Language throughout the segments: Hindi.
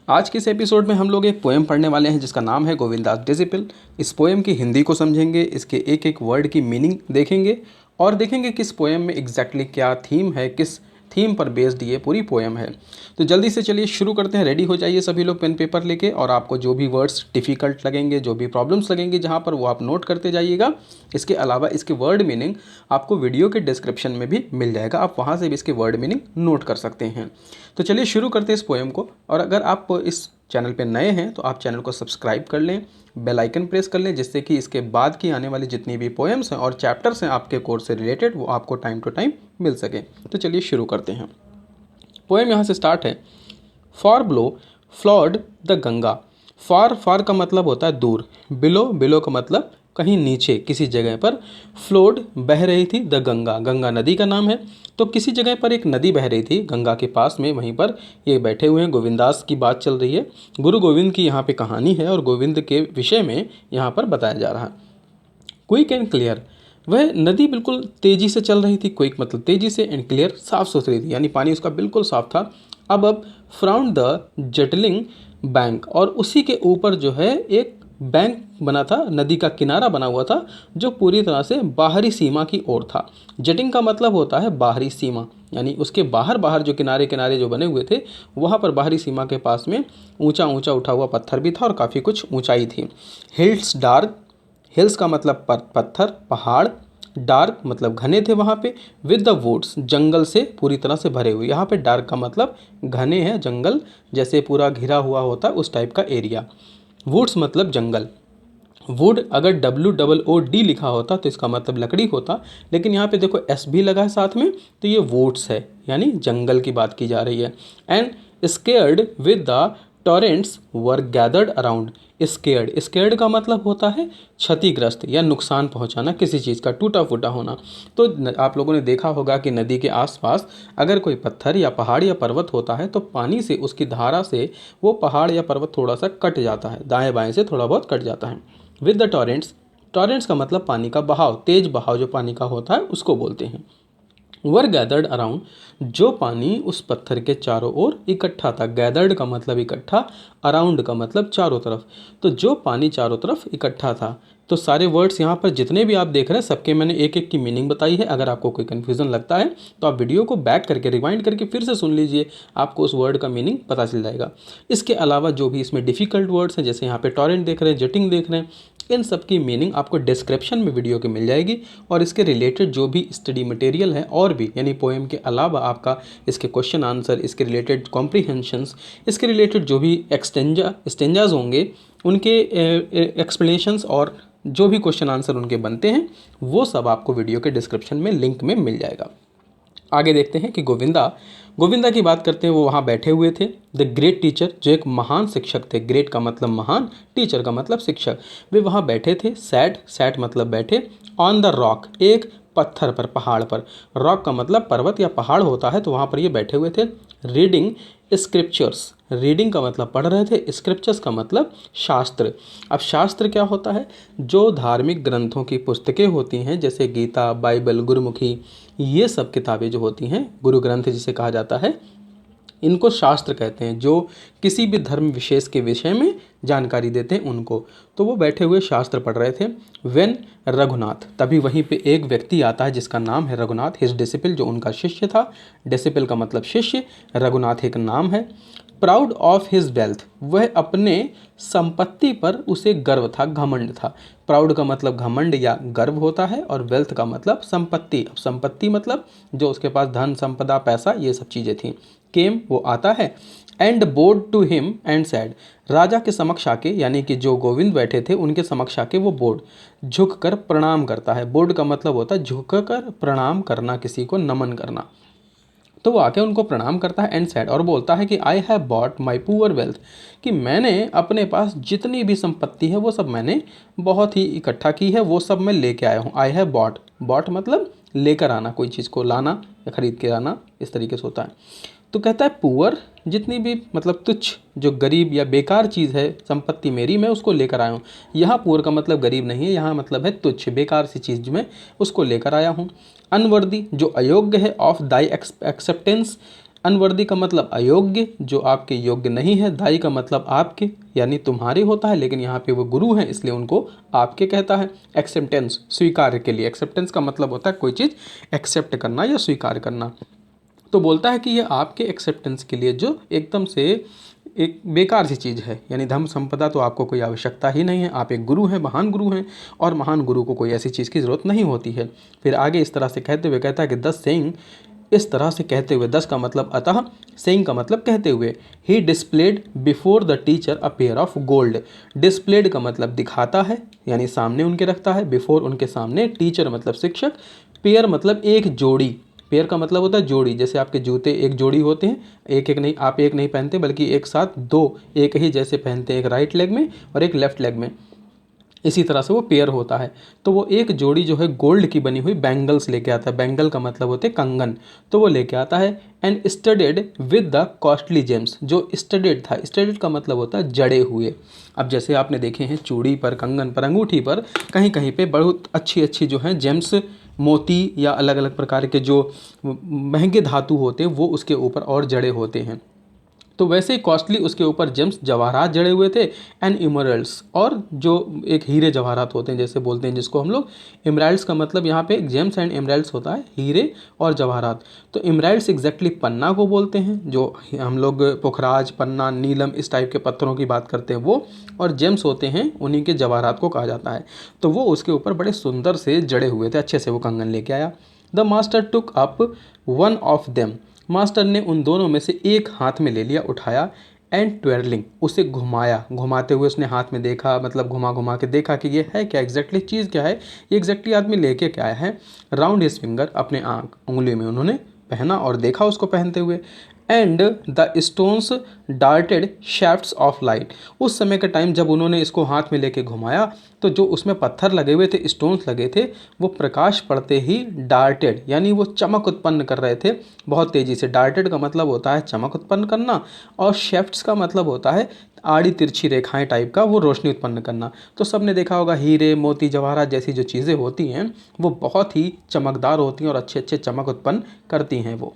आज के इस एपिसोड में हम लोग एक पोएम पढ़ने वाले हैं जिसका नाम है गोविंदास डिसिपल। इस पोएम की हिंदी को समझेंगे, इसके एक एक वर्ड की मीनिंग देखेंगे और देखेंगे किस पोएम में एग्जैक्टली क्या थीम है, किस थीम पर बेस्ड ये पूरी पोएम है। तो जल्दी से चलिए शुरू करते हैं। रेडी हो जाइए सभी लोग पेन पेपर लेके, और आपको जो भी वर्ड्स डिफ़िकल्ट लगेंगे, जो भी प्रॉब्लम्स लगेंगे जहाँ पर, वो आप नोट करते जाइएगा। इसके अलावा इसके वर्ड मीनिंग आपको वीडियो के डिस्क्रिप्शन में भी मिल जाएगा, आप वहाँ से भी इसके वर्ड मीनिंग नोट कर सकते हैं। तो चलिए शुरू करते हैं इस पोएम को। और अगर आप इस चैनल पे नए हैं तो आप चैनल को सब्सक्राइब कर लें, बेल आइकन प्रेस कर लें, जिससे कि इसके बाद की आने वाली जितनी भी पोएम्स हैं और चैप्टर्स हैं आपके कोर्स से रिलेटेड, वो आपको टाइम टू टाइम मिल सके। तो चलिए शुरू करते हैं। पोएम यहाँ से स्टार्ट है। Far below flowed the Ganga. Far far का मतलब होता है दूर, बिलो बिलो का मतलब कहीं नीचे किसी जगह पर, फ्लोड बह रही थी द गंगा, गंगा नदी का नाम है। तो किसी जगह पर एक नदी बह रही थी गंगा के पास में, वहीं पर ये बैठे हुए हैं। गोविंदास की बात चल रही है, गुरु गोविंद की यहाँ पे कहानी है और गोविंद के विषय में यहाँ पर बताया जा रहा है। क्विक एंड क्लियर, वह नदी बिल्कुल तेज़ी से चल रही थी। क्विक मतलब तेज़ी से, एंड क्लियर साफ़ सुथरी थी, यानी पानी उसका बिल्कुल साफ़ था। अब फ्राउंड द जटलिंग बैंक, और उसी के ऊपर जो है एक बैंक बना था, नदी का किनारा बना हुआ था जो पूरी तरह से बाहरी सीमा की ओर था। जटिंग का मतलब होता है बाहरी सीमा, यानी उसके बाहर बाहर जो किनारे किनारे जो बने हुए थे, वहाँ पर बाहरी सीमा के पास में ऊंचा ऊंचा उठा हुआ पत्थर भी था और काफ़ी कुछ ऊंचाई थी। हिल्स डार्क, हिल्स का मतलब पत्थर पहाड़, डार्क मतलब घने थे वहाँ पे, विद द वुड्स जंगल से पूरी तरह से भरे हुए। यहाँ पे डार्क का मतलब घने हैं, जंगल जैसे पूरा घिरा हुआ होता है उस टाइप का एरिया। वुड्स मतलब जंगल। वुड अगर WOOD लिखा होता तो इसका मतलब लकड़ी होता, लेकिन यहाँ पे देखो S भी लगा है साथ में, तो ये वुड्स है, यानी जंगल की बात की जा रही है। And scared with the torrents were gathered around. Scared, scared का मतलब होता है क्षतिग्रस्त या नुकसान पहुंचाना, किसी चीज़ का टूटा फूटा होना। तो आप लोगों ने देखा होगा कि नदी के आसपास अगर कोई पत्थर या पहाड़ या पर्वत होता है तो पानी से, उसकी धारा से वो पहाड़ या पर्वत थोड़ा सा कट जाता है, दाएं बाएं से थोड़ा बहुत कट जाता है। विद द टॉरेंट्स, टॉरेंट्स का मतलब पानी का बहाव, तेज बहाव जो पानी का होता है उसको बोलते हैं। वर गैदर्ड अराउंड, जो पानी उस पत्थर के चारों ओर इकट्ठा था। गैदर्ड का मतलब इकट्ठा, अराउंड का मतलब चारों तरफ, तो जो पानी चारों तरफ इकट्ठा था। तो सारे वर्ड्स यहाँ पर जितने भी आप देख रहे हैं सबके मैंने एक एक की मीनिंग बताई है। अगर आपको कोई कन्फ्यूज़न लगता है तो आप वीडियो को बैक करके रिवाइंड करके फिर से सुन लीजिए, आपको उस वर्ड का मीनिंग पता चल जाएगा। इसके अलावा जो भी इसमें डिफ़िकल्ट वर्ड्स हैं, जैसे यहाँ पे टॉरेंट देख रहे हैं, जटिंग देख रहे हैं, इन सब की मीनिंग आपको डिस्क्रिप्शन में वीडियो के मिल जाएगी। और इसके रिलेटेड जो भी स्टडी मटेरियल है और भी, यानी पोएम के अलावा आपका इसके क्वेश्चन आंसर, इसके रिलेटेड कॉम्प्रीहेंशंस, इसके रिलेटेड जो भी स्टेंजाज होंगे उनके एक्सप्लेनेशंस और जो भी क्वेश्चन आंसर उनके बनते हैं, वो सब आपको वीडियो के डिस्क्रिप्शन में लिंक में मिल जाएगा। आगे देखते हैं कि गोविंदा की बात करते हैं। वो वहाँ बैठे हुए थे। द ग्रेट टीचर, जो एक महान शिक्षक थे, ग्रेट का मतलब महान, टीचर का मतलब शिक्षक, वे वहाँ बैठे थे। सैट, सैट मतलब बैठे। ऑन द रॉक, एक पत्थर पर, पहाड़ पर। रॉक का मतलब पर्वत या पहाड़ होता है, तो वहाँ पर ये बैठे हुए थे। रीडिंग स्क्रिप्चर्स, रीडिंग का मतलब पढ़ रहे थे, स्क्रिप्चर्स का मतलब शास्त्र। अब शास्त्र क्या होता है? जो धार्मिक ग्रंथों की पुस्तकें होती हैं, जैसे गीता, बाइबल, गुरुमुखी, ये सब किताबें जो होती हैं, गुरु ग्रंथ जिसे कहा जाता है, इनको शास्त्र कहते हैं। जो किसी भी धर्म विशेष के विषय में जानकारी देते हैं उनको। तो वो बैठे हुए शास्त्र पढ़ रहे थे। वेन रघुनाथ, तभी वहीं पे एक व्यक्ति आता है जिसका नाम है रघुनाथ, हिज डिसिपल, जो उनका शिष्य था। डिसिपल का मतलब शिष्य, रघुनाथ एक नाम है। प्राउड ऑफ हिज वेल्थ, वह अपने संपत्ति पर उसे गर्व था, घमंड था। प्राउड का मतलब घमंड या गर्व होता है, और वेल्थ का मतलब संपत्ति। अब संपत्ति मतलब जो उसके पास धन संपदा पैसा ये सब चीज़ें थी। केम वो आता है। And bowed to him and said, राजा के समक्ष आके, यानी कि जो गोविंद बैठे थे उनके समक्ष आके वो बोर्ड, झुक कर प्रणाम करता है। बोर्ड का मतलब होता है झुक कर प्रणाम करना, किसी को नमन करना। तो वो आके उनको प्रणाम करता है एंड सैड, और बोलता है कि I have bought my poor wealth, कि मैंने अपने पास जितनी भी संपत्ति है वो सब मैंने बहुत ही इकट्ठा की है, वो सब मैं लेके आया हूँ। आई हैव बॉट, बॉट मतलब लेकर आना, कोई चीज़ को लाना या खरीद के लाना, इस तरीके से होता है। तो कहता है पुअर, जितनी भी मतलब तुच्छ, जो गरीब या बेकार चीज़ है, संपत्ति मेरी, मैं उसको लेकर आया हूँ। यहाँ पुअर का मतलब गरीब नहीं है, यहाँ मतलब है तुच्छ, बेकार सी चीज़ मैं उसको लेकर आया हूँ। अनवर्दी, जो अयोग्य है, ऑफ दाई एक्सेप्टेंस, अनवर्दी का मतलब अयोग्य, जो आपके योग्य नहीं है। दाई का मतलब आपके यानी तुम्हारे होता है, लेकिन यहाँ पे वो गुरु हैं इसलिए उनको आपके कहता है। एक्सेप्टेंस स्वीकार के लिए, एक्सेप्टेंस का मतलब होता है कोई चीज़ एक्सेप्ट करना या स्वीकार करना। तो बोलता है कि ये आपके एक्सेप्टेंस के लिए जो एकदम से एक बेकार सी चीज़ है, यानी धन संपदा तो आपको कोई आवश्यकता ही नहीं है। आप एक गुरु हैं, महान गुरु हैं, और महान गुरु को कोई ऐसी चीज़ की ज़रूरत नहीं होती है। फिर आगे इस तरह से कहते हुए कहता है कि दस सेइंग, इस तरह से कहते हुए, दस का मतलब अतः, सेइंग का मतलब कहते हुए, he displayed before the teacher a pair of gold. Displayed का मतलब दिखाता है यानी सामने उनके रखता है, बिफोर उनके सामने, टीचर मतलब शिक्षक, पेयर मतलब एक जोड़ी। पेयर का मतलब होता है जोड़ी, जैसे आपके जूते एक जोड़ी होते हैं, एक एक नहीं, आप एक नहीं पहनते बल्कि एक साथ दो एक ही जैसे पहनते हैं, एक राइट लेग में और एक लेफ्ट लेग में, इसी तरह से वो पेयर होता है। तो वो एक जोड़ी जो है गोल्ड की बनी हुई बैंगल्स लेके आता है। बैंगल का मतलब होते हैं कंगन, तो वो लेके आता है। And studded with the costly gems, जो स्टडेड था, स्टडेड का मतलब होता है जड़े हुए। अब जैसे आपने देखे हैं चूड़ी पर, कंगन पर, अंगूठी पर, कहीं कहीं पे बहुत अच्छी अच्छी जो है जेम्स, मोती या अलग अलग प्रकार के जो महंगे धातु होते हैं वो उसके ऊपर और जड़े होते हैं। तो वैसे ही कॉस्टली उसके ऊपर जेम्स जवाहरात जड़े हुए थे, एंड इमरल्ड्स, और जो एक हीरे जवाहरात होते हैं जैसे बोलते हैं जिसको हम लोग, इमराल्ड्स का मतलब यहाँ पे जेम्स एंड इमराल्ड्स होता है हीरे और जवाहरात। तो इमराल्ड्स एग्जैक्टली पन्ना को बोलते हैं, जो हम लोग पुखराज, पन्ना, नीलम इस टाइप के पत्थरों की बात करते हैं वो, और जेम्स होते हैं उन्हीं के जवाहरात को कहा जाता है। तो वो उसके ऊपर बड़े सुंदर से जड़े हुए थे, अच्छे से वो कंगन लेके आया। The master took up one of them, master ने उन दोनों में से एक हाथ में ले लिया, उठाया, एंड ट्वेरलिंग, उसे घुमाया, घुमाते हुए उसने हाथ में देखा, मतलब घुमा घुमा के देखा कि ये है क्या, एग्जैक्टली चीज़ क्या है, ये एग्जैक्टली आदमी लेके क्या आया है। राउंड हिज फिंगर, अपने आँख उंगली में उन्होंने पहना और देखा उसको पहनते हुए। And the stones darted shafts of light, उस समय का टाइम जब उन्होंने इसको हाथ में लेके घुमाया तो जो उसमें पत्थर लगे हुए थे, स्टोन्स लगे थे, वो प्रकाश पड़ते ही डार्टेड यानी वो चमक उत्पन्न कर रहे थे बहुत तेज़ी से। डार्टेड का मतलब होता है चमक उत्पन्न करना, और शेफ्ट्स का मतलब होता है आड़ी तिरछी रेखाएं टाइप का, वो रोशनी उत्पन्न करना। तो सबने देखा होगा हीरे, मोती, जवाहरात जैसी जो चीज़ें होती हैं वो बहुत ही चमकदार होती हैं और अच्छे अच्छे चमक उत्पन्न करती हैं वो।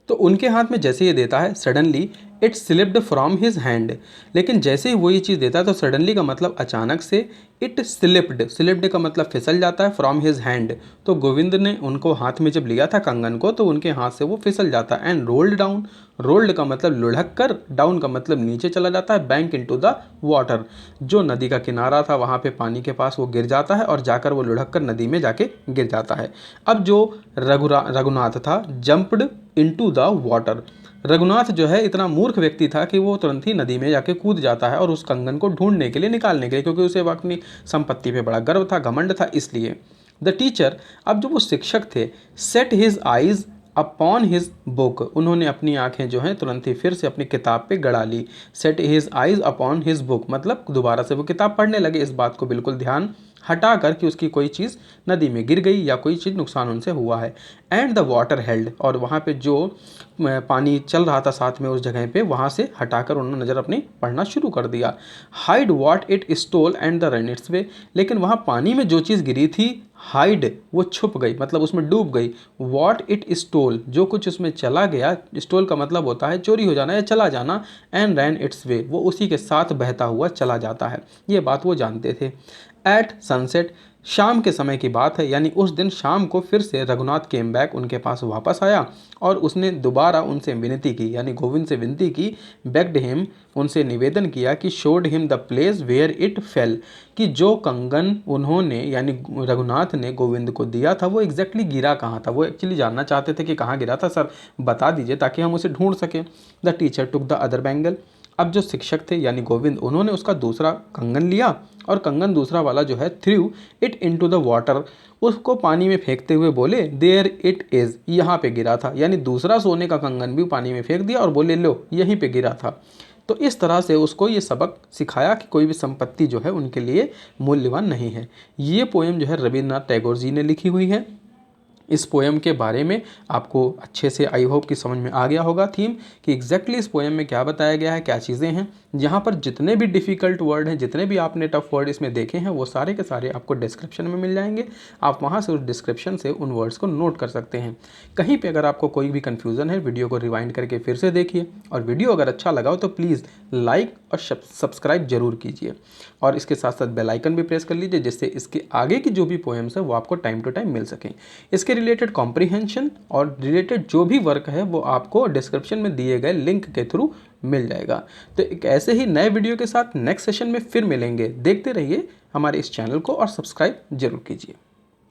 तो उनके हाथ में जैसे ये देता है, suddenly it slipped from his hand, लेकिन जैसे ही वो ये चीज़ देता है तो सडनली का मतलब अचानक से, इट स्लिप्ड, स्लिप्ड का मतलब फिसल जाता है, फ्रॉम हिज हैंड, तो गोविंद ने उनको हाथ में जब लिया था कंगन को तो उनके हाथ से वो फिसल जाता है। एंड रोल्ड डाउन, रोल्ड का मतलब लुढ़क कर, डाउन का मतलब नीचे चला जाता है, बैंक इनटू द वाटर, जो नदी का किनारा था वहाँ पे पानी के पास वो गिर जाता है और जाकर वो लुढ़क कर नदी में जाके गिर जाता है। अब जो रघुनाथ था jumped into the water, Raghunath जो है इतना मूर्ख व्यक्ति था कि वो तुरंत ही नदी में जाके कूद जाता है और उस कंगन को ढूंढने के लिए, निकालने के लिए, क्योंकि उसे अपनी संपत्ति पे बड़ा गर्व था, घमंड था इसलिए। द टीचर, अब जो वो शिक्षक थे, set his eyes upon his book, उन्होंने अपनी आंखें जो हैं तुरंत ही फिर से अपनी किताब पे गड़ा ली। Set his eyes upon his book मतलब दोबारा से वो किताब पढ़ने लगे, इस बात को बिल्कुल ध्यान हटा कर कि उसकी कोई चीज़ नदी में गिर गई या कोई चीज़ नुकसान उनसे हुआ है। एंड द वाटर हेल्ड, और वहाँ पे जो पानी चल रहा था साथ में उस जगह पे, वहाँ से हटाकर उन्होंने नज़र अपनी पढ़ना शुरू कर दिया। Hide what it stole and the ran its way, लेकिन वहाँ पानी में जो चीज़ गिरी थी, हाइड वो छुप गई, मतलब उसमें डूब गई। वॉट इट स्टोल, जो कुछ उसमें चला गया, स्टोल का मतलब होता है चोरी हो जाना या चला जाना, एंड रैन इट्स वे, वो उसी के साथ बहता हुआ चला जाता है। ये बात वो जानते थे। एट सनसेट, शाम के समय की बात है, यानी उस दिन शाम को फिर से रघुनाथ केम बैक, उनके पास वापस आया और उसने दोबारा उनसे विनती की, यानी गोविंद से विनती की, बेग्ड हिम, उनसे निवेदन किया कि showed him the place where it fell, कि जो कंगन उन्होंने यानी रघुनाथ ने गोविंद को दिया था वो एग्जैक्टली गिरा कहाँ था। वो एक्चुअली जानना चाहते थे कि कहाँ गिरा था, सर बता दीजिए ताकि हम उसे ढूंढ सकें। The teacher took the other bangle, अब जो शिक्षक थे यानी गोविंद, उन्होंने उसका दूसरा कंगन लिया और कंगन दूसरा वाला जो है, through it into the water, उसको पानी में फेंकते हुए बोले, देयर इट इज़, यहाँ पे गिरा था, यानी दूसरा सोने का कंगन भी पानी में फेंक दिया और बोले लो यहीं पे गिरा था। तो इस तरह से उसको ये सबक सिखाया कि कोई भी संपत्ति जो है उनके लिए मूल्यवान नहीं है। ये पोएम जो है रविन्द्रनाथ टैगोर जी ने लिखी हुई है। इस पोएम के बारे में आपको अच्छे से आई होप कि समझ में आ गया होगा थीम कि एग्जैक्टली इस पोएम में क्या बताया गया है, क्या चीज़ें हैं। यहाँ पर जितने भी डिफ़िकल्ट वर्ड हैं, जितने भी आपने टफ वर्ड इसमें देखे हैं, वो सारे के सारे आपको डिस्क्रिप्शन में मिल जाएंगे। आप वहाँ से उस डिस्क्रिप्शन से उन वर्ड्स को नोट कर सकते हैं। कहीं पे अगर आपको कोई भी कन्फ्यूज़न है, वीडियो को रिवाइंड करके फिर से देखिए, और वीडियो अगर अच्छा लगा हो तो प्लीज़ लाइक और सब्सक्राइब जरूर कीजिए, और इसके साथ साथ बेल आइकन भी प्रेस कर लीजिए, जिससे इसके आगे की जो भी पोएम्स है वो आपको टाइम टू टाइम मिल सकें। इसके रिलेटेड कॉम्प्रीहेंशन और रिलेटेड जो भी वर्क है वो आपको डिस्क्रिप्शन में दिए गए लिंक के थ्रू मिल जाएगा। तो एक ऐसे ही नए वीडियो के साथ नेक्स्ट सेशन में फिर मिलेंगे। देखते रहिए हमारे इस चैनल को और सब्सक्राइब जरूर कीजिए।